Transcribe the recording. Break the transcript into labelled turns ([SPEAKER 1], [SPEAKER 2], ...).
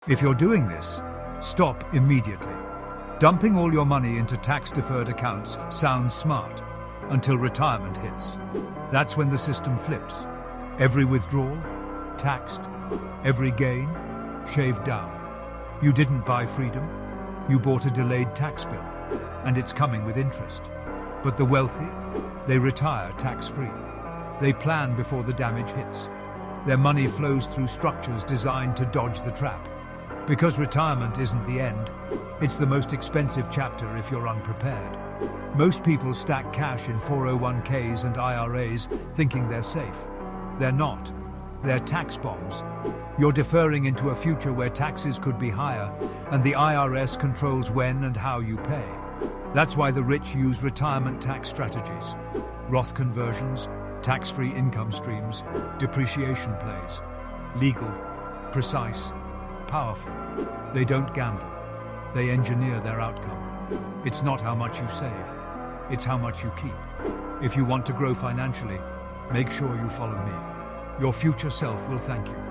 [SPEAKER 1] If you're doing this, stop immediately. Dumping all your money into tax-deferred accounts sounds smart until retirement hits. That's when the system flips. Every withdrawal, taxed. Every gain, shaved down. You didn't buy freedom. You bought a delayed tax bill, and it's coming with interest. But the wealthy, they retire tax-free. They plan before the damage hits. Their money flows through structures designed to dodge the trap. Because retirement isn't the end, it's the most expensive chapter if you're unprepared. Most people stack cash in 401ks and IRAs thinking they're safe. They're not. They're tax bombs. You're deferring into a future where taxes could be higher, and the IRS controls when and how you pay. That's why the rich use retirement tax strategies. Roth conversions, tax-free income streams, depreciation plays. Legal, precise, powerful. They don't gamble. They engineer their outcome. It's not how much you save. It's how much you keep. If you want to grow financially, make sure you follow me. Your future self will thank you.